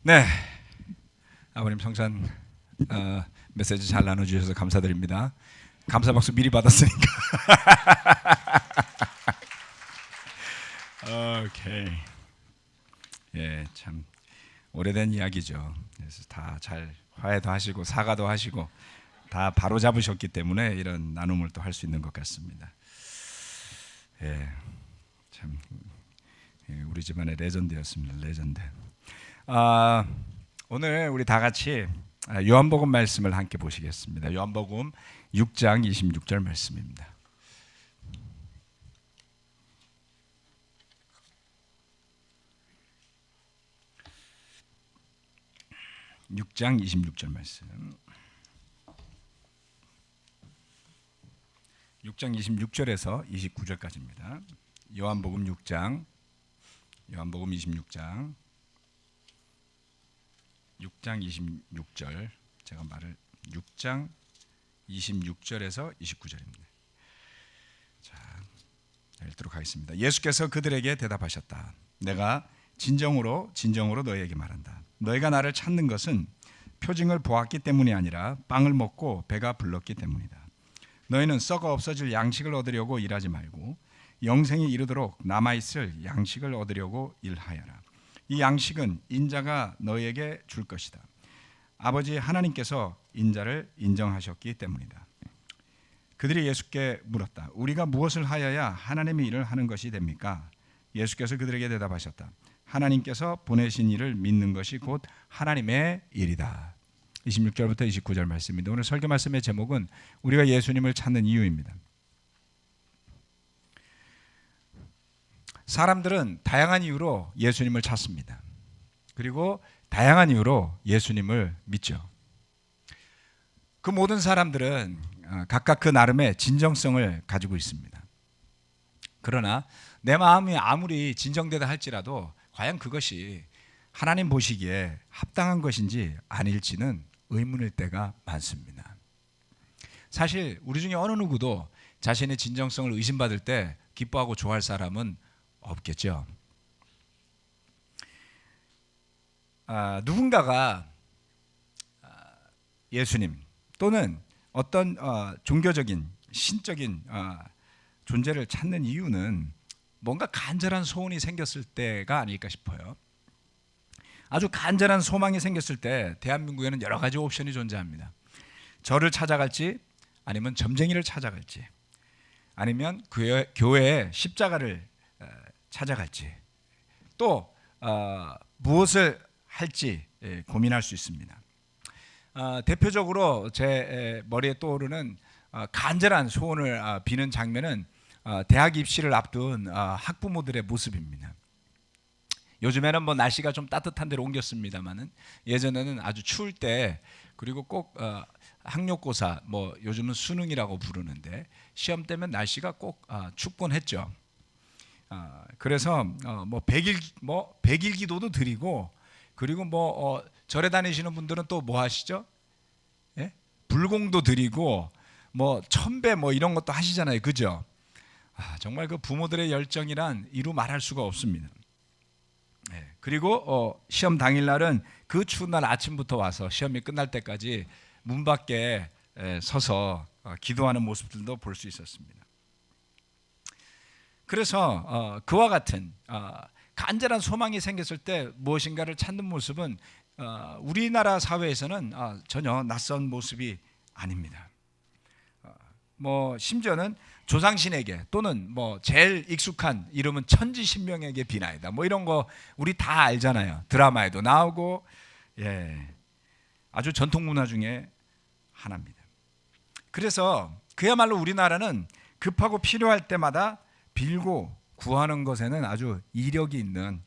네, 아버님 성찬 메시지 잘 나눠주셔서 감사드립니다. 감사 박수 미리 받았으니까. 오케이. 예, 참 오래된 이야기죠. 그래서 다 잘 화해도 하시고 사과도 하시고 다 바로 잡으셨기 때문에 이런 나눔을 또 할 수 있는 것 같습니다. 예, 참 우리 집안의 레전드였습니다. 레전드. 오늘 우리 다 같이 요한복음 말씀을 함께 보시겠습니다. 요한복음 6장 26절 말씀입니다. 6장 26절 말씀. 6장 26절에서 29절까지입니다. 요한복음 26장 26절 제가 말을 6장 26절에서 29절입니다. 자, 읽도록 하겠습니다. 예수께서 그들에게 대답하셨다. 내가 진정으로 너희에게 말한다. 너희가 나를 찾는 것은 표징을 보았기 때문이 아니라 빵을 먹고 배가 불렀기 때문이다. 너희는 썩어 없어질 양식을 얻으려고 일하지 말고 영생에 이르도록 남아있을 양식을 얻으려고 일하여라. 이 양식은 인자가 너희에게 줄 것이다. 아버지 하나님께서 인자를 인정하셨기 때문이다. 그들이 예수께 물었다. 우리가 무엇을 하여야 하나님의 일을 하는 것이 됩니까? 예수께서 그들에게 대답하셨다. 하나님께서 보내신 일을 믿는 것이 곧 하나님의 일이다. 26절부터 29절 말씀입니다. 오늘 설교 말씀의 제목은 우리가 예수님을 찾는 이유입니다. 사람들은 다양한 이유로 예수님을 찾습니다. 그리고 다양한 이유로 예수님을 믿죠. 그 모든 사람들은 각각 그 나름의 진정성을 가지고 있습니다. 그러나 내 마음이 아무리 진정되다 할지라도 과연 그것이 하나님 보시기에 합당한 것인지 아닐지는 의문일 때가 많습니다. 사실 우리 중에 어느 누구도 자신의 진정성을 의심받을 때 기뻐하고 좋아할 사람은 없겠죠. 누군가가 예수님 또는 어떤 종교적인 신적인 존재를 찾는 이유는 뭔가 간절한 소원이 생겼을 때가 아닐까 싶어요. 아주 간절한 소망이 생겼을 때 대한민국에는 여러 가지 옵션이 존재합니다. 절을 찾아갈지 아니면 점쟁이를 찾아갈지 아니면 교회의 십자가를 찾아갈지 또 무엇을 할지 고민할 수 있습니다. 대표적으로 제 머리에 떠오르는 간절한 소원을 비는 장면은 대학 입시를 앞둔 학부모들의 모습입니다. 요즘에는 뭐 날씨가 좀 따뜻한 데로 옮겼습니다만은 예전에는 아주 추울 때 그리고 꼭 학력고사 뭐 요즘은 수능이라고 부르는데 시험 때면 날씨가 꼭 춥곤 했죠. 그래서 뭐 100일 기도도 드리고 그리고 뭐 절에 다니시는 분들은 또 뭐 하시죠? 예? 불공도 드리고 뭐 천배 뭐 이런 것도 하시잖아요, 그죠? 정말 그 부모들의 열정이란 이루 말할 수가 없습니다. 그리고 시험 당일날은 그 추운 날 아침부터 와서 시험이 끝날 때까지 문 밖에 서서 기도하는 모습들도 볼 수 있었습니다. 그래서 그와 같은 간절한 소망이 생겼을 때 무엇인가를 찾는 모습은 우리나라 사회에서는 전혀 낯선 모습이 아닙니다. 뭐 심지어는 조상신에게 또는 뭐 제일 익숙한 이름은 천지신명에게 비나이다. 뭐 이런 거 우리 다 알잖아요. 드라마에도 나오고 아주 전통 문화 중에 하나입니다. 그래서 그야말로 우리나라는 급하고 필요할 때마다 빌고 구하는 것에는 아주 이력이 있는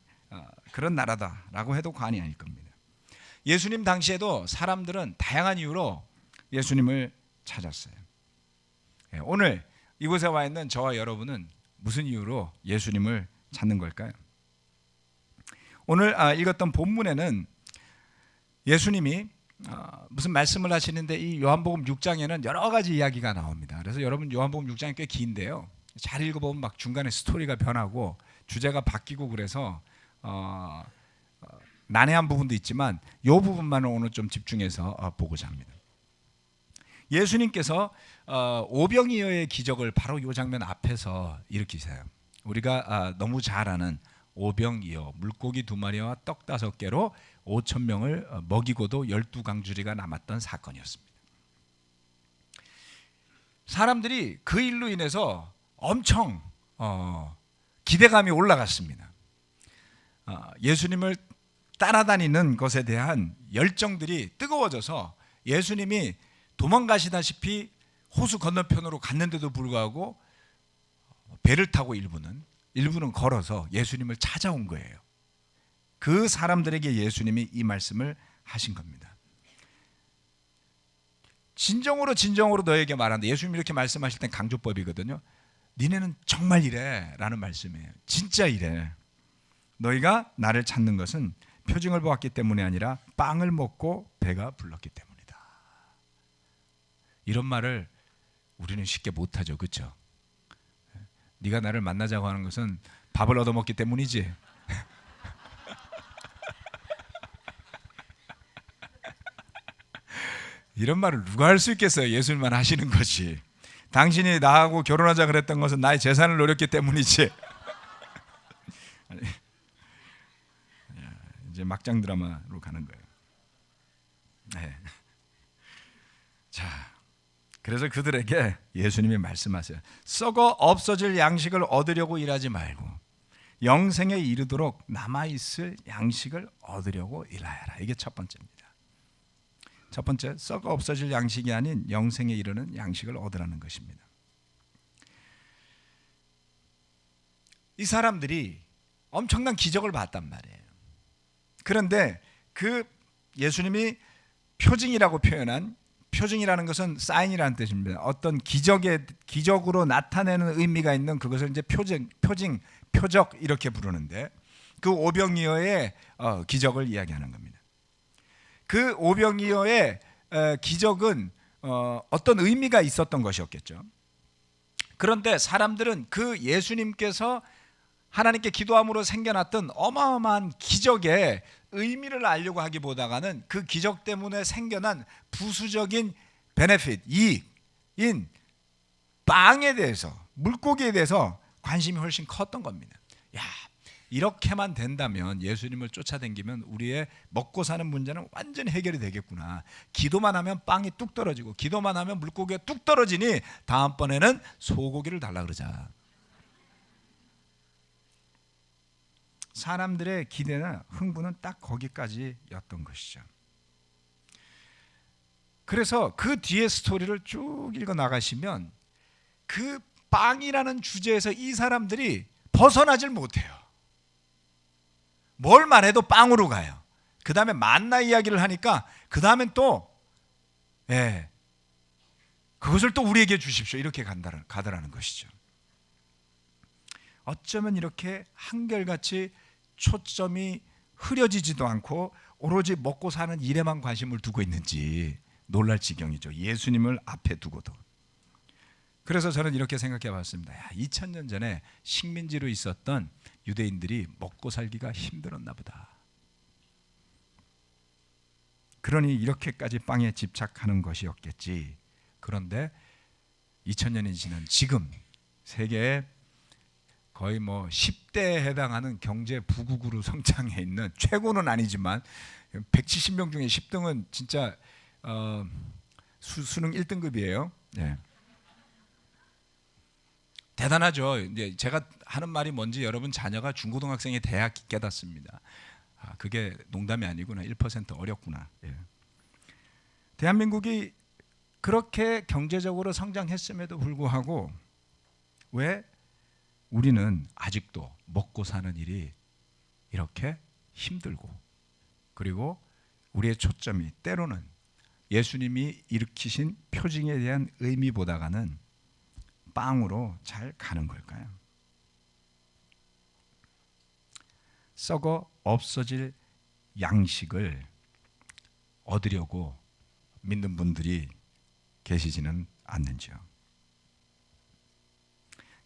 그런 나라다라고 해도 과언이 아닐 겁니다. 예수님 당시에도 사람들은 다양한 이유로 예수님을 찾았어요. 오늘 이곳에 와 있는 저와 여러분은 무슨 이유로 예수님을 찾는 걸까요? 오늘 읽었던 본문에는 예수님이 무슨 말씀을 하시는데 이 요한복음 6장에는 여러 가지 이야기가 나옵니다. 그래서 여러분 요한복음 6장이 꽤 긴데요. 잘 읽어보면 막 중간에 스토리가 변하고 주제가 바뀌고 그래서 난해한 부분도 있지만 이 부분만을 오늘 좀 집중해서 보고자 합니다. 예수님께서 오병이어의 기적을 바로 이 장면 앞에서 일으키세요. 우리가 너무 잘 아는 오병이어, 물고기 2마리와 떡 5개로 5,000명을 먹이고도 12강주리가 남았던 사건이었습니다. 사람들이 그 일로 인해서 엄청 기대감이 올라갔습니다. 예수님을 따라다니는 것에 대한 열정들이 뜨거워져서 예수님이 도망가시다시피 호수 건너편으로 갔는데도 불구하고 배를 타고 일부는 걸어서 예수님을 찾아온 거예요. 그 사람들에게 예수님이 이 말씀을 하신 겁니다. 진정으로 너에게 말한다. 예수님이 이렇게 말씀하실 땐 강조법이거든요. 니네는 정말 이래 라는 말씀이에요. 진짜 이래. 너희가 나를 찾는 것은 표징을 보았기 때문이 아니라 빵을 먹고 배가 불렀기 때문이다. 이런 말을 우리는 쉽게 못하죠. 그렇죠? 네가 나를 만나자고 하는 것은 밥을 얻어먹기 때문이지. 이런 말을 누가 할 수 있겠어요? 예수님만 하시는 것이. 당신이 나하고 결혼하자 그랬던 것은 나의 재산을 노렸기 때문이지. 이제 막장 드라마로 가는 거예요. 네. 자, 그래서 그들에게 예수님이 말씀하세요. 썩어 없어질 양식을 얻으려고 일하지 말고 영생에 이르도록 남아있을 양식을 얻으려고 일하여라. 이게 첫 번째입니다. 첫 번째, 썩어 없어질 양식이 아닌 영생에 이르는 양식을 얻으라는 것입니다. 이 사람들이 엄청난 기적을 봤단 말이에요. 그런데 그 예수님이 표징이라고 표현한, 표징이라는 것은 사인이라는 뜻입니다. 어떤 기적으로 나타내는 의미가 있는 그것을 이제 표적 이렇게 부르는데, 그 오병이어의 기적을 이야기하는 겁니다. 그 오병이어의 기적은 어떤 의미가 있었던 것이었겠죠. 그런데 사람들은 그 예수님께서 하나님께 기도함으로 생겨났던 어마어마한 기적의 의미를 알려고 하기보다는 그 기적 때문에 생겨난 부수적인 베네핏, 이익인 빵에 대해서, 물고기에 대해서 관심이 훨씬 컸던 겁니다. 야, 이렇게만 된다면, 예수님을 쫓아다니면 우리의 먹고 사는 문제는 완전히 해결이 되겠구나. 기도만 하면 빵이 뚝 떨어지고 기도만 하면 물고기가 뚝 떨어지니 다음번에는 소고기를 달라 그러자. 사람들의 기대나 흥분은 딱 거기까지였던 것이죠. 그래서 그 뒤에 스토리를 쭉 읽어 나가시면 그 빵이라는 주제에서 이 사람들이 벗어나질 못해요. 뭘 말해도 빵으로 가요. 그 다음에 만나 이야기를 하니까 그 다음엔 또 그것을 또 우리에게 주십시오. 이렇게 가더라는 것이죠. 어쩌면 이렇게 한결같이 초점이 흐려지지도 않고 오로지 먹고 사는 일에만 관심을 두고 있는지 놀랄 지경이죠. 예수님을 앞에 두고도. 그래서 저는 이렇게 생각해 봤습니다. 2000년 전에 식민지로 있었던 유대인들이 먹고 살기가 힘들었나 보다. 그러니 이렇게까지 빵에 집착하는 것이었겠지. 그런데 2000년이 지난 지금 세계의 거의 10대에 해당하는 경제 부국으로 성장해 있는, 최고는 아니지만 170명 중에 10등은 진짜 수능 1등급이에요. 네. 대단하죠. 이제 제가 하는 말이 뭔지 여러분 자녀가 중고등학생이 돼야 깨닫습니다. 그게 농담이 아니구나. 1% 어렵구나. 예. 대한민국이 그렇게 경제적으로 성장했음에도 불구하고 왜 우리는 아직도 먹고 사는 일이 이렇게 힘들고, 그리고 우리의 초점이 때로는 예수님이 일으키신 표징에 대한 의미보다는 빵으로 잘 가는 걸까요? 썩어 없어질 양식을 얻으려고 믿는 분들이 계시지는 않는지요.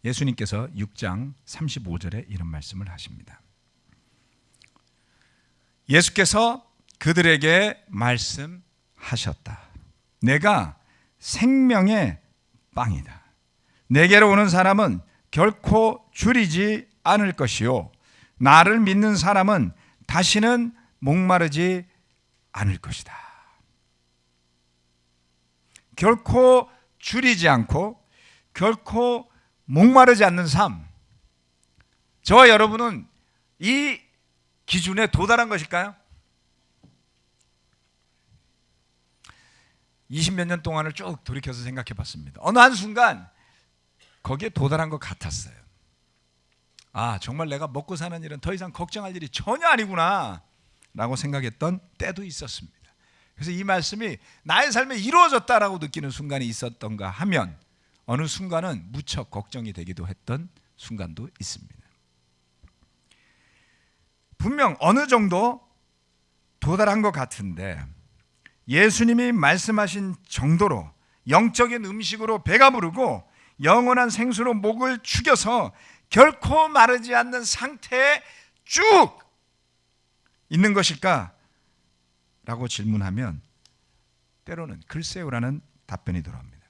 예수님께서 6장 35절에 이런 말씀을 하십니다. 예수께서 그들에게 말씀하셨다. 내가 생명의 빵이다. 내게로 오는 사람은 결코 줄이지 않을 것이요 나를 믿는 사람은 다시는 목마르지 않을 것이다. 결코 줄이지 않고 결코 목마르지 않는 삶, 저와 여러분은 이 기준에 도달한 것일까요? 20몇 년 동안을 쭉 돌이켜서 생각해 봤습니다. 어느 한순간 거기에 도달한 것 같았어요. 아, 정말 내가 먹고 사는 일은 더 이상 걱정할 일이 전혀 아니구나 라고 생각했던 때도 있었습니다. 그래서 이 말씀이 나의 삶에 이루어졌다라고 느끼는 순간이 있었던가 하면 어느 순간은 무척 걱정이 되기도 했던 순간도 있습니다. 분명 어느 정도 도달한 것 같은데 예수님이 말씀하신 정도로 영적인 음식으로 배가 부르고 영원한 생수로 목을 축여서 결코 마르지 않는 상태에 쭉 있는 것일까? 라고 질문하면 때로는 글쎄요라는 답변이 돌아옵니다.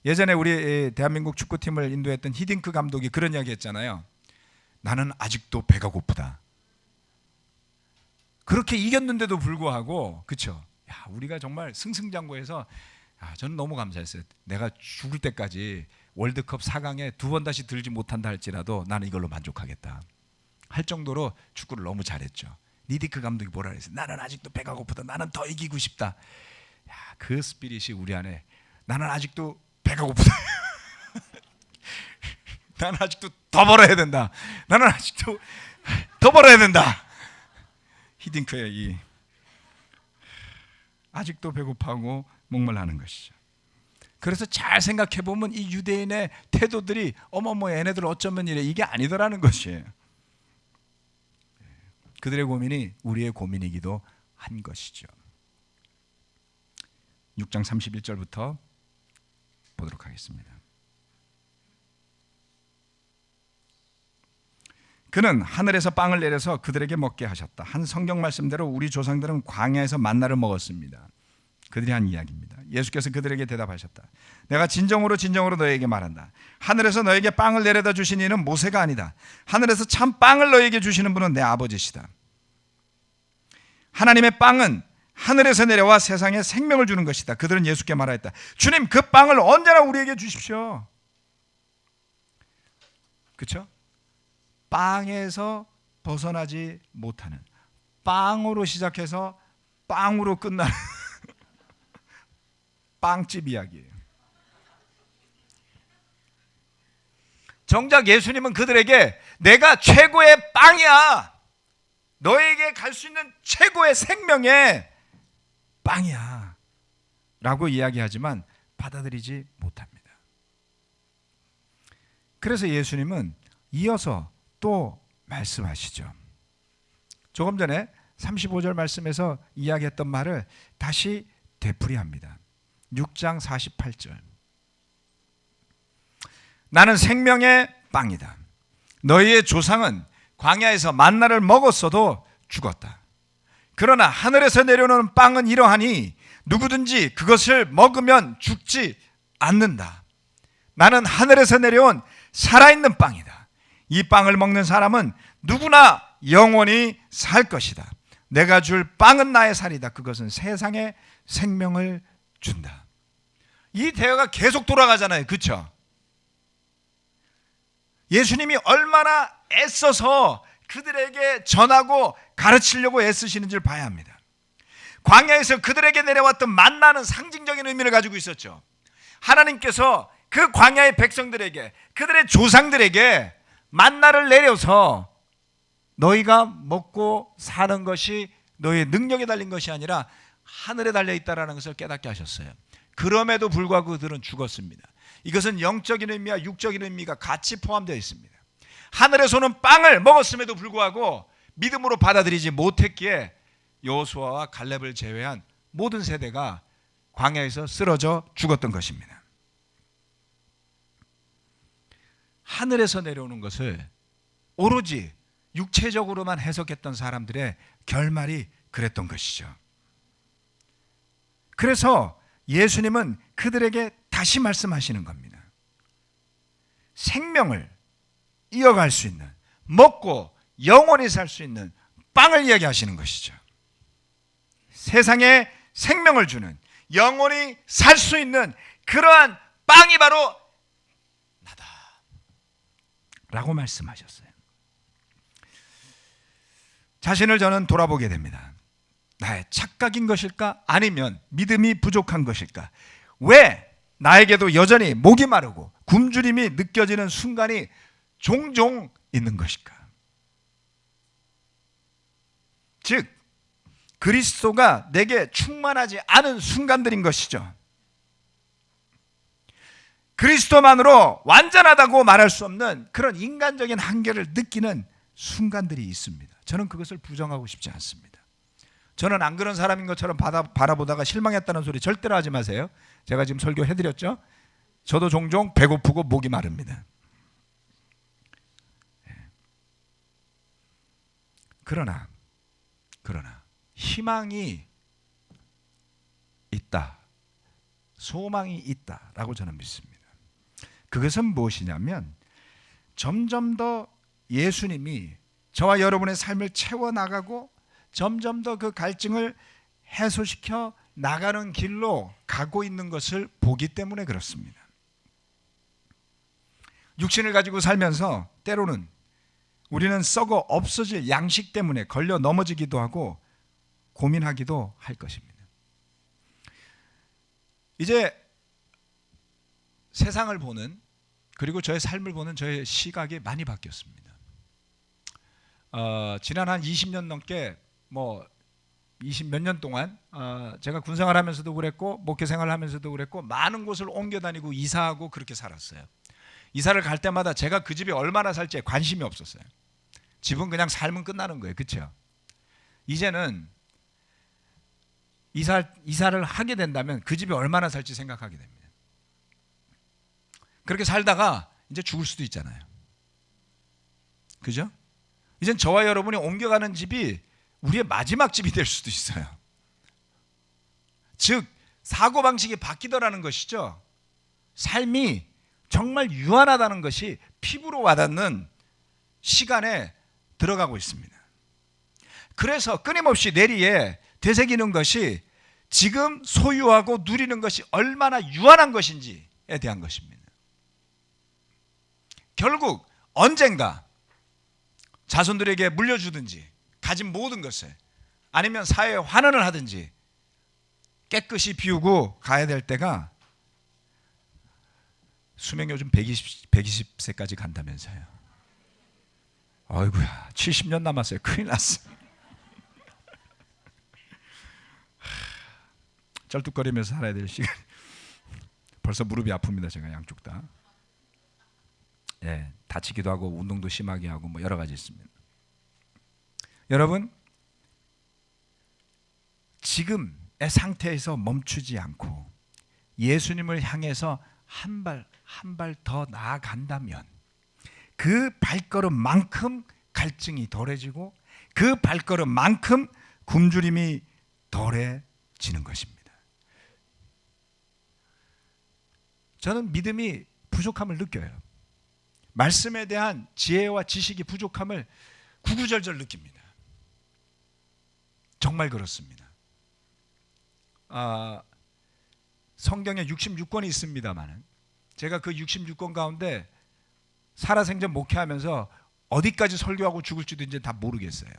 예전에 우리 대한민국 축구팀을 인도했던 히딩크 감독이 그런 이야기 했잖아요. 나는 아직도 배가 고프다. 그렇게 이겼는데도 불구하고, 그렇죠? 야, 우리가 정말 승승장구해서 저는 너무 감사했어요. 내가 죽을 때까지 월드컵 4강에 두 번 다시 들지 못한다 할지라도 나는 이걸로 만족하겠다 할 정도로 축구를 너무 잘했죠. 히딩크 감독이 뭐라 그랬어요? 나는 아직도 배가 고프다. 나는 더 이기고 싶다. 야, 그 스피릿이 우리 안에, 나는 아직도 배가 고프다. 나는 아직도 더 벌어야 된다. 나는 아직도 더 벌어야 된다. 히딩크의 이 아직도 배고파하고 목말라하는 것이죠. 그래서 잘 생각해 보면 이 유대인의 태도들이 어머머 얘네들 어쩌면 이래, 이게 아니더라는 것이에요. 그들의 고민이 우리의 고민이기도 한 것이죠. 6장 31절부터 보도록 하겠습니다. 그는 하늘에서 빵을 내려서 그들에게 먹게 하셨다. 한 성경 말씀대로 우리 조상들은 광야에서 만나를 먹었습니다. 그들이 한 이야기입니다. 예수께서 그들에게 대답하셨다. 내가 진정으로 너희에게 말한다. 하늘에서 너에게 빵을 내려다 주신 이는 모세가 아니다. 하늘에서 참 빵을 너희에게 주시는 분은 내 아버지시다. 하나님의 빵은 하늘에서 내려와 세상에 생명을 주는 것이다. 그들은 예수께 말하였다. 주님, 그 빵을 언제나 우리에게 주십시오. 그렇죠? 빵에서 벗어나지 못하는, 빵으로 시작해서 빵으로 끝나는 빵집 이야기예요. 정작 예수님은 그들에게 내가 최고의 빵이야, 너에게 갈 수 있는 최고의 생명의 빵이야 라고 이야기하지만 받아들이지 못합니다. 그래서 예수님은 이어서 또 말씀하시죠. 조금 전에 35절 말씀에서 이야기했던 말을 다시 되풀이합니다. 6장 48절. 나는 생명의 빵이다. 너희의 조상은 광야에서 만나를 먹었어도 죽었다. 그러나 하늘에서 내려오는 빵은 이러하니 누구든지 그것을 먹으면 죽지 않는다. 나는 하늘에서 내려온 살아있는 빵이다. 이 빵을 먹는 사람은 누구나 영원히 살 것이다. 내가 줄 빵은 나의 살이다. 그것은 세상에 생명을 준다. 이 대화가 계속 돌아가잖아요. 그렇죠? 예수님이 얼마나 애써서 그들에게 전하고 가르치려고 애쓰시는지를 봐야 합니다. 광야에서 그들에게 내려왔던 만나는 상징적인 의미를 가지고 있었죠. 하나님께서 그 광야의 백성들에게, 그들의 조상들에게 만나를 내려서 너희가 먹고 사는 것이 너희의 능력에 달린 것이 아니라 하늘에 달려있다는 것을 깨닫게 하셨어요. 그럼에도 불구하고 그들은 죽었습니다. 이것은 영적인 의미와 육적인 의미가 같이 포함되어 있습니다. 하늘에서는 빵을 먹었음에도 불구하고 믿음으로 받아들이지 못했기에 여호수아와 갈렙을 제외한 모든 세대가 광야에서 쓰러져 죽었던 것입니다. 하늘에서 내려오는 것을 오로지 육체적으로만 해석했던 사람들의 결말이 그랬던 것이죠. 그래서 예수님은 그들에게 다시 말씀하시는 겁니다. 생명을 이어갈 수 있는, 먹고 영원히 살 수 있는 빵을 이야기하시는 것이죠. 세상에 생명을 주는, 영원히 살 수 있는 그러한 빵이 바로 나다 라고 말씀하셨어요. 자신을 저는 돌아보게 됩니다. 나의 착각인 것일까? 아니면 믿음이 부족한 것일까? 왜 나에게도 여전히 목이 마르고 굶주림이 느껴지는 순간이 종종 있는 것일까? 즉 그리스도가 내게 충만하지 않은 순간들인 것이죠. 그리스도만으로 완전하다고 말할 수 없는 그런 인간적인 한계를 느끼는 순간들이 있습니다. 저는 그것을 부정하고 싶지 않습니다. 저는 안 그런 사람인 것처럼 바라보다가 실망했다는 소리 절대로 하지 마세요. 제가 지금 설교해드렸죠? 저도 종종 배고프고 목이 마릅니다. 그러나 희망이 있다, 소망이 있다라고 저는 믿습니다. 그것은 무엇이냐면 점점 더 예수님이 저와 여러분의 삶을 채워나가고 점점 더 그 갈증을 해소시켜 나가는 길로 가고 있는 것을 보기 때문에 그렇습니다. 육신을 가지고 살면서 때로는 우리는 썩어 없어질 양식 때문에 걸려 넘어지기도 하고 고민하기도 할 것입니다. 이제 세상을 보는, 그리고 저의 삶을 보는 저의 시각이 많이 바뀌었습니다. 지난 한 20년 넘게 20몇 년 동안 제가 군생활 하면서도 그랬고 목회생활 하면서도 그랬고 많은 곳을 옮겨 다니고 이사하고 그렇게 살았어요. 이사를 갈 때마다 제가 그 집에 얼마나 살지에 관심이 없었어요. 집은 그냥 살면 끝나는 거예요. 그렇죠? 이제는 이사를 하게 된다면 그 집에 얼마나 살지 생각하게 됩니다. 그렇게 살다가 이제 죽을 수도 있잖아요. 그죠? 이젠 저와 여러분이 옮겨가는 집이 우리의 마지막 집이 될 수도 있어요. 즉 사고방식이 바뀌더라는 것이죠. 삶이 정말 유한하다는 것이 피부로 와닿는 시간에 들어가고 있습니다. 그래서 끊임없이 내리에 되새기는 것이 지금 소유하고 누리는 것이 얼마나 유한한 것인지에 대한 것입니다. 결국 언젠가 자손들에게 물려주든지 가진 모든 것을, 아니면 사회에 환원을 하든지 깨끗이 비우고 가야 될 때가, 수명 요즘 120세까지 간다면서요. 아이고야, 70년 남았어요. 큰일 났어. 쩔뚝거리면서 살아야 될 시간. 벌써 무릎이 아픕니다. 제가 양쪽 다. 다치기도 하고 운동도 심하게 하고 여러 가지 있습니다. 여러분, 지금의 상태에서 멈추지 않고 예수님을 향해서 한 발 더 나아간다면 그 발걸음만큼 갈증이 덜해지고 그 발걸음만큼 굶주림이 덜해지는 것입니다. 저는 믿음이 부족함을 느껴요. 말씀에 대한 지혜와 지식이 부족함을 구구절절 느낍니다. 정말 그렇습니다. 성경에 66권이 있습니다만 제가 그 66권 가운데 살아생전 목회하면서 어디까지 설교하고 죽을지도 이제 다 모르겠어요.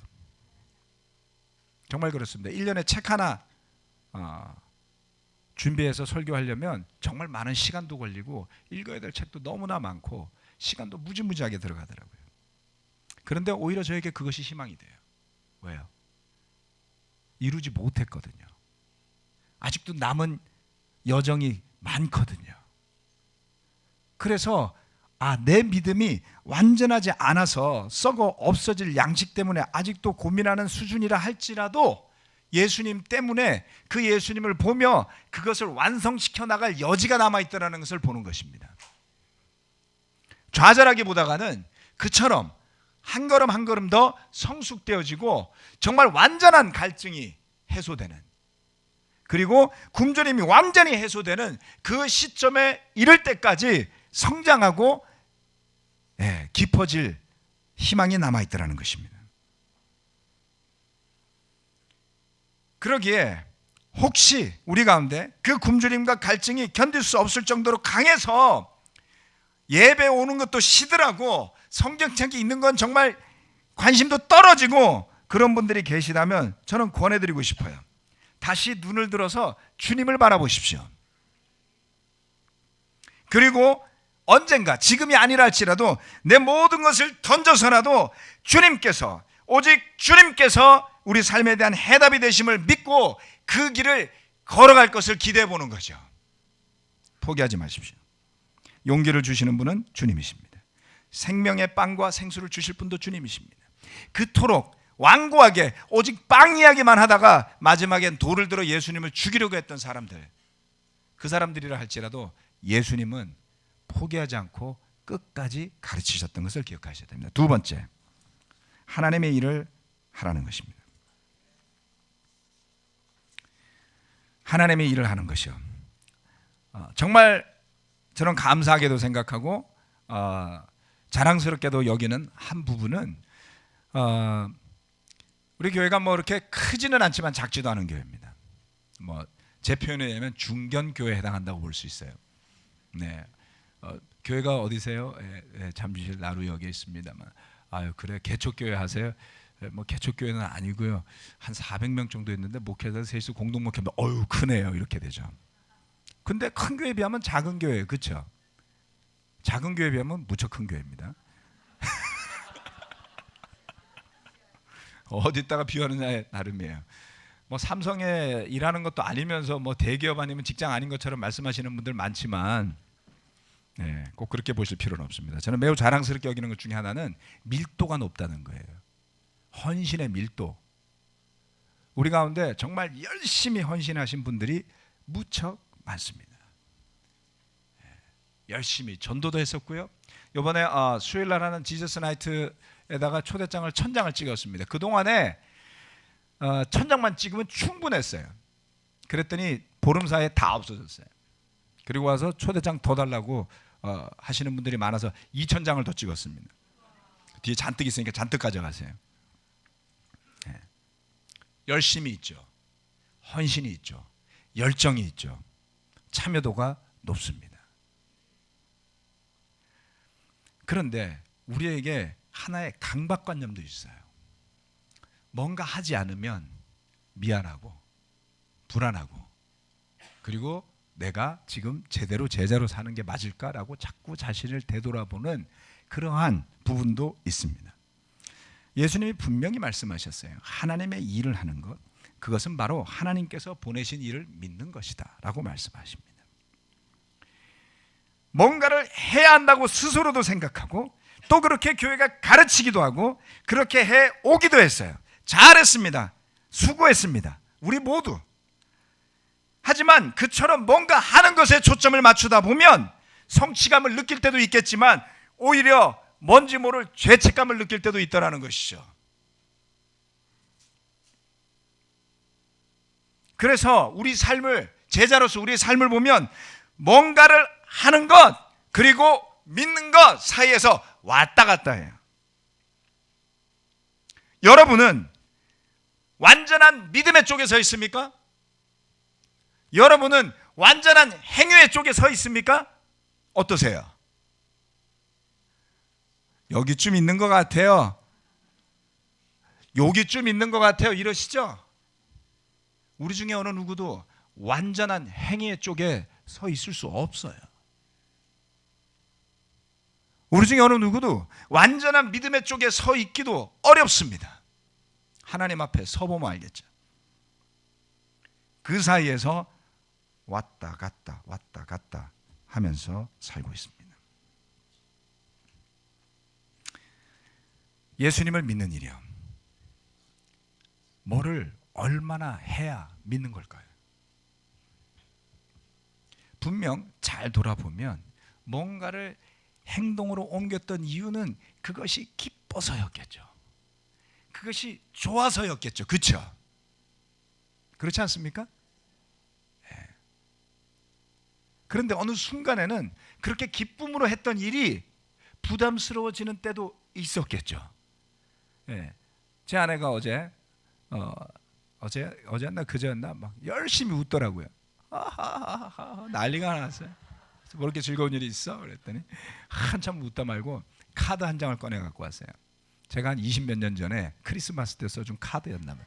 정말 그렇습니다. 1년에 책 하나 준비해서 설교하려면 정말 많은 시간도 걸리고 읽어야 될 책도 너무나 많고 시간도 무지무지하게 들어가더라고요. 그런데 오히려 저에게 그것이 희망이 돼요. 왜요? 이루지 못했거든요. 아직도 남은 여정이 많거든요. 그래서 내 믿음이 완전하지 않아서 썩어 없어질 양식 때문에 아직도 고민하는 수준이라 할지라도 예수님 때문에 그 예수님을 보며 그것을 완성시켜 나갈 여지가 남아있다는 것을 보는 것입니다. 좌절하기보다는 그처럼 한 걸음 한 걸음 더 성숙되어지고 정말 완전한 갈증이 해소되는, 그리고 굶주림이 완전히 해소되는 그 시점에 이를 때까지 성장하고 깊어질 희망이 남아있더라는 것입니다. 그러기에 혹시 우리 가운데 그 굶주림과 갈증이 견딜 수 없을 정도로 강해서 예배 오는 것도 시들하고 성경책이 있는 건 정말 관심도 떨어지고 그런 분들이 계시다면 저는 권해드리고 싶어요. 다시 눈을 들어서 주님을 바라보십시오. 그리고 언젠가, 지금이 아니라 할지라도 내 모든 것을 던져서라도 주님께서, 오직 주님께서 우리 삶에 대한 해답이 되심을 믿고 그 길을 걸어갈 것을 기대해 보는 거죠. 포기하지 마십시오. 용기를 주시는 분은 주님이십니다. 생명의 빵과 생수를 주실 분도 주님이십니다. 그토록 완고하게 오직 빵 이야기만 하다가 마지막엔 돌을 들어 예수님을 죽이려고 했던 사람들, 그 사람들이라 할지라도 예수님은 포기하지 않고 끝까지 가르치셨던 것을 기억하셔야 됩니다. 두 번째, 하나님의 일을 하라는 것입니다. 하나님의 일을 하는 것이요, 정말 저는 감사하게도 생각하고 자랑스럽게도 여기는 한 부분은 우리 교회가 뭐 이렇게 크지는 않지만 작지도 않은 교회입니다. 뭐 제 표현에 의하면 중견 교회에 해당한다고 볼 수 있어요. 네, 교회가 어디세요? 잠실 나루역에 있습니다만, 아유 그래 개척 교회 하세요? 뭐 개척 교회는 아니고요. 한 400명 정도 있는데 목회자 셋이 공동 목회면 어유 크네요 이렇게 되죠. 근데 큰 교회에 비하면 작은 교회예요, 그렇죠? 작은 교회에 비하면 무척 큰 교회입니다. 어디다가 비유하느냐에 나름이에요. 뭐 삼성에 일하는 것도 아니면서 뭐 대기업 아니면 직장 아닌 것처럼 말씀하시는 분들 많지만, 꼭 그렇게 보실 필요는 없습니다. 저는 매우 자랑스럽게 여기는 것 중에 하나는 밀도가 높다는 거예요. 헌신의 밀도. 우리 가운데 정말 열심히 헌신하신 분들이 무척 많습니다. 열심히 전도도 했었고요. 이번에 수요일날 하는 지저스 나이트에다가 초대장을 1000장을 찍었습니다. 그동안에 1000장만 찍으면 충분했어요. 그랬더니 보름 사이에 다 없어졌어요. 그리고 와서 초대장 더 달라고 하시는 분들이 많아서 2000장을 더 찍었습니다. 뒤에 잔뜩 있으니까 잔뜩 가져가세요. 열심이 있죠. 헌신이 있죠. 열정이 있죠. 참여도가 높습니다. 그런데 우리에게 하나의 강박관념도 있어요. 뭔가 하지 않으면 미안하고 불안하고, 그리고 내가 지금 제대로 제자로 사는 게 맞을까라고 자꾸 자신을 되돌아보는 그러한 부분도 있습니다. 예수님이 분명히 말씀하셨어요. 하나님의 일을 하는 것, 그것은 바로 하나님께서 보내신 일을 믿는 것이다 라고 말씀하십니다. 뭔가를 해야 한다고 스스로도 생각하고 또 그렇게 교회가 가르치기도 하고 그렇게 해 오기도 했어요. 잘했습니다. 수고했습니다. 우리 모두. 하지만 그처럼 뭔가 하는 것에 초점을 맞추다 보면 성취감을 느낄 때도 있겠지만 오히려 뭔지 모를 죄책감을 느낄 때도 있다는 것이죠. 그래서 우리 삶을, 제자로서 우리의 삶을 보면 뭔가를 하는 것 그리고 믿는 것 사이에서 왔다 갔다 해요. 여러분은 완전한 믿음의 쪽에 서 있습니까? 여러분은 완전한 행위의 쪽에 서 있습니까? 어떠세요? 여기쯤 있는 것 같아요. 여기쯤 있는 것 같아요. 이러시죠? 우리 중에 어느 누구도 완전한 행위의 쪽에 서 있을 수 없어요. 우리 중에 어느 누구도 완전한 믿음의 쪽에 서 있기도 어렵습니다. 하나님 앞에 서보면 알겠죠. 그 사이에서 왔다 갔다 하면서 살고 있습니다. 예수님을 믿는 일이요, 뭐를 얼마나 해야 믿는 걸까요? 분명 잘 돌아보면 뭔가를 행동으로 옮겼던 이유는 그것이 기뻐서였겠죠. 그것이 좋아서였겠죠. 그렇죠? 그렇지 않습니까? 네. 그런데 어느 순간에는 그렇게 기쁨으로 했던 일이 부담스러워지는 때도 있었겠죠. 네. 제 아내가 어제였나 그제였나 막 열심히 웃더라고요. 난리가 났어요. 뭐 이렇게 즐거운 일이 있어? 그랬더니 한참 웃다 말고 카드 한 장을 꺼내 갖고 왔어요. 제가 한 20몇 년 전에 크리스마스 때 써준 카드였나 봐요.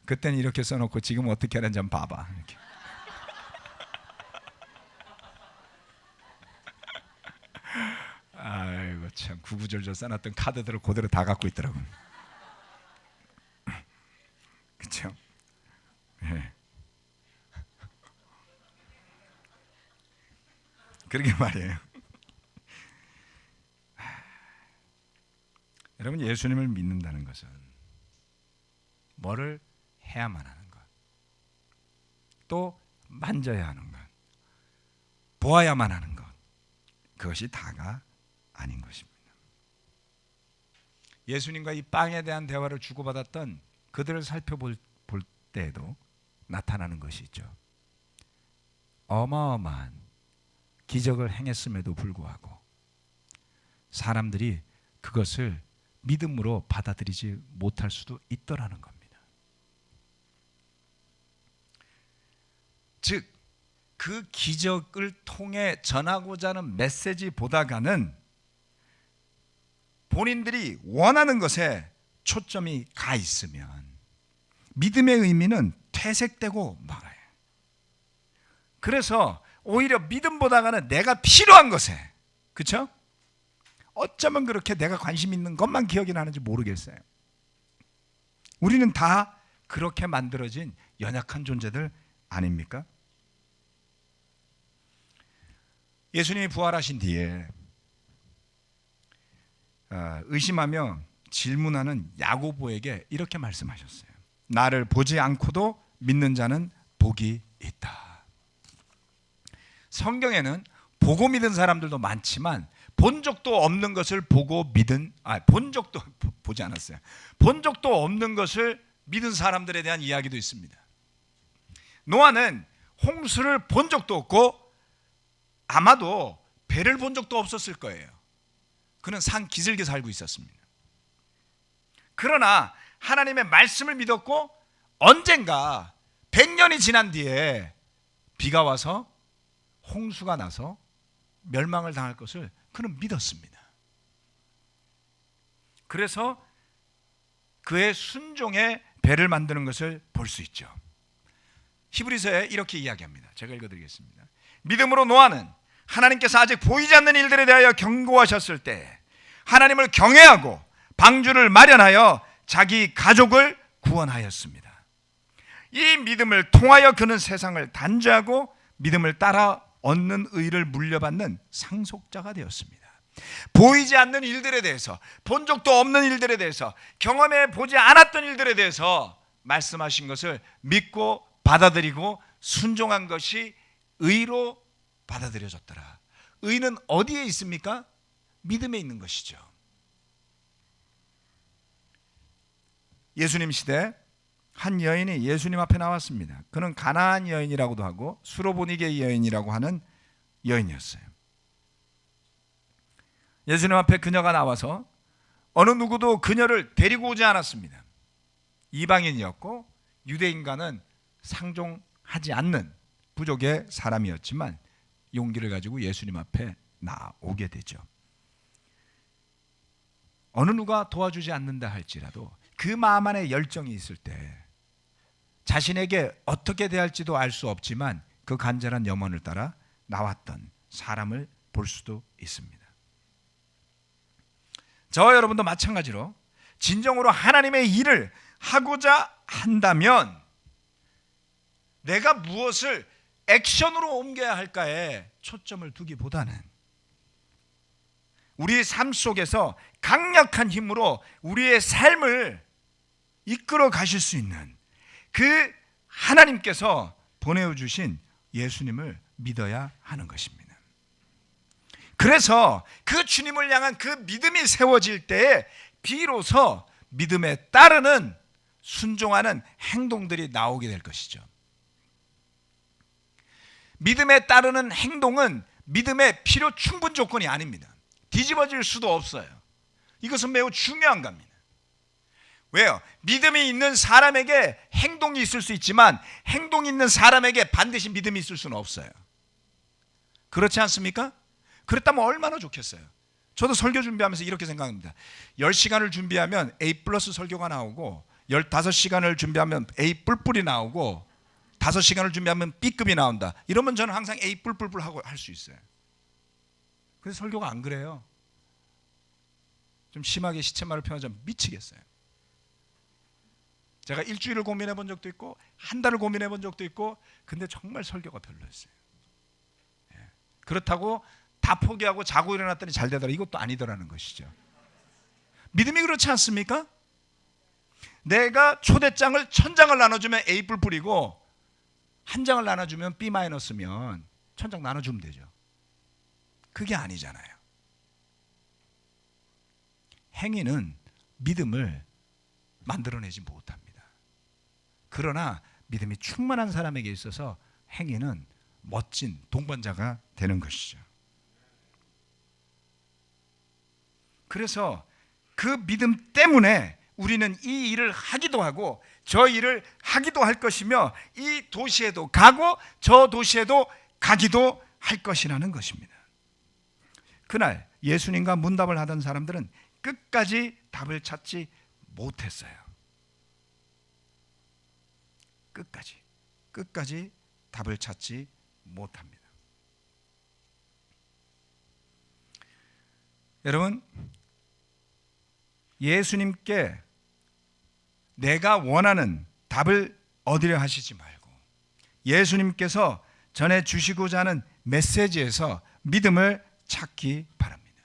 그때는 이렇게 써놓고 지금 어떻게 하는지 한번 봐봐. 이렇게. 아이고 참 구구절절 써놨던 카드들을 그대로 다 갖고 있더라고요. 그렇죠? 네. 그러게 말이에요. 여러분, 예수님을 믿는다는 것은 뭐를 해야만 하는 것, 또 만져야 하는 것, 보아야만 하는 것, 그것이 다가 아닌 것입니다. 예수님과 이 빵에 대한 대화를 주고받았던 그들을 살펴볼 때에도 나타나는 것이 있죠. 어마어마한 기적을 행했음에도 불구하고 사람들이 그것을 믿음으로 받아들이지 못할 수도 있더라는 겁니다. 즉, 그 기적을 통해 전하고자 하는 메시지보다가는 본인들이 원하는 것에 초점이 가 있으면 믿음의 의미는 퇴색되고 말아요. 그래서 오히려 믿음보다가는 내가 필요한 것에, 그렇죠? 어쩌면 그렇게 내가 관심 있는 것만 기억이 나는지 모르겠어요. 우리는 다 그렇게 만들어진 연약한 존재들 아닙니까? 예수님이 부활하신 뒤에 의심하며 질문하는 야고보에게 이렇게 말씀하셨어요. 나를 보지 않고도 믿는 자는 복이 있다. 성경에는 보고 믿은 사람들도 많지만 본 적도 없는 것을 보고 믿은, 본 적도 보지 않았어요. 본 적도 없는 것을 믿은 사람들에 대한 이야기도 있습니다. 노아는 홍수를 본 적도 없고 아마도 배를 본 적도 없었을 거예요. 그는 산 기슭에 살고 있었습니다. 그러나 하나님의 말씀을 믿었고 언젠가 100년이 지난 뒤에 비가 와서 홍수가 나서 멸망을 당할 것을 그는 믿었습니다. 그래서 그의 순종에 배를 만드는 것을 볼 수 있죠. 히브리서에 이렇게 이야기합니다. 제가 읽어드리겠습니다. 믿음으로 노아는 하나님께서 아직 보이지 않는 일들에 대하여 경고하셨을 때 하나님을 경외하고 방주를 마련하여 자기 가족을 구원하였습니다. 이 믿음을 통하여 그는 세상을 단죄하고 믿음을 따라 얻는 의를 물려받는 상속자가 되었습니다. 보이지 않는 일들에 대해서, 본 적도 없는 일들에 대해서, 경험해 보지 않았던 일들에 대해서 말씀하신 것을 믿고 받아들이고 순종한 것이 의로 받아들여졌더라. 의는 어디에 있습니까? 믿음에 있는 것이죠. 예수님 시대 한 여인이 예수님 앞에 나왔습니다. 그는 가나안 여인이라고도 하고 수로보니게 여인이라고 하는 여인이었어요. 예수님 앞에 그녀가 나와서 어느 누구도 그녀를 데리고 오지 않았습니다. 이방인이었고 유대인과는 상종하지 않는 부족의 사람이었지만 용기를 가지고 예수님 앞에 나오게 되죠. 어느 누가 도와주지 않는다 할지라도 그 마음 안에 열정이 있을 때 자신에게 어떻게 대할지도 알 수 없지만 그 간절한 염원을 따라 나왔던 사람을 볼 수도 있습니다. 저와 여러분도 마찬가지로 진정으로 하나님의 일을 하고자 한다면 내가 무엇을 액션으로 옮겨야 할까에 초점을 두기보다는 우리의 삶 속에서 강력한 힘으로 우리의 삶을 이끌어 가실 수 있는 그 하나님께서 보내주신 예수님을 믿어야 하는 것입니다. 그래서 그 주님을 향한 그 믿음이 세워질 때에 비로소 믿음에 따르는 순종하는 행동들이 나오게 될 것이죠. 믿음에 따르는 행동은 믿음의 필요 충분 조건이 아닙니다. 뒤집어질 수도 없어요. 이것은 매우 중요한 겁니다. 왜요? 믿음이 있는 사람에게 행동이 있을 수 있지만 행동이 있는 사람에게 반드시 믿음이 있을 수는 없어요. 그렇지 않습니까? 그랬다면 얼마나 좋겠어요. 저도 설교 준비하면서 이렇게 생각합니다. 10시간을 준비하면 A 플러스 설교가 나오고 15시간을 준비하면 A 뿔뿔이 나오고 5시간을 준비하면 B급이 나온다. 이러면 저는 항상 A 뿔뿔뿔 하고 할 수 있어요. 그래서 설교가 안 그래요. 좀 심하게 시쳇말을 표현하자면 미치겠어요. 제가 일주일을 고민해 본 적도 있고 한 달을 고민해 본 적도 있고, 근데 정말 설교가 별로였어요. 그렇다고 다 포기하고 자고 일어났더니 잘 되더라, 이것도 아니더라는 것이죠. 믿음이 그렇지 않습니까? 내가 초대장을 1000장을 나눠주면 A 뿔뿔이고 한 장을 나눠주면 B 마이너스면 1000장 나눠주면 되죠. 그게 아니잖아요. 행위는 믿음을 만들어내지 못합니다. 그러나 믿음이 충만한 사람에게 있어서 행위는 멋진 동반자가 되는 것이죠. 그래서 그 믿음 때문에 우리는 이 일을 하기도 하고 저 일을 하기도 할 것이며 이 도시에도 가고 저 도시에도 가기도 할 것이라는 것입니다. 그날 예수님과 문답을 하던 사람들은 끝까지 답을 찾지 못했어요. 끝까지 답을 찾지 못합니다. 여러분, 예수님께 내가 원하는 답을 얻으려 하시지 말고 예수님께서 전해 주시고자 하는 메시지에서 믿음을 찾기 바랍니다.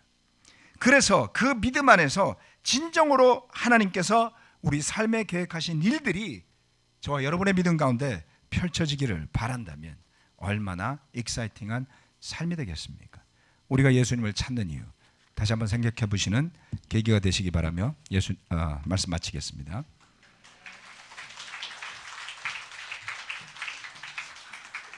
그래서 그 믿음 안에서 진정으로 하나님께서 우리 삶에 계획하신 일들이 저와 여러분의 믿음 가운데 펼쳐지기를 바란다면 얼마나 익사이팅한 삶이 되겠습니까? 우리가 예수님을 찾는 이유 다시 한번 생각해 보시는 계기가 되시기 바라며 말씀 마치겠습니다.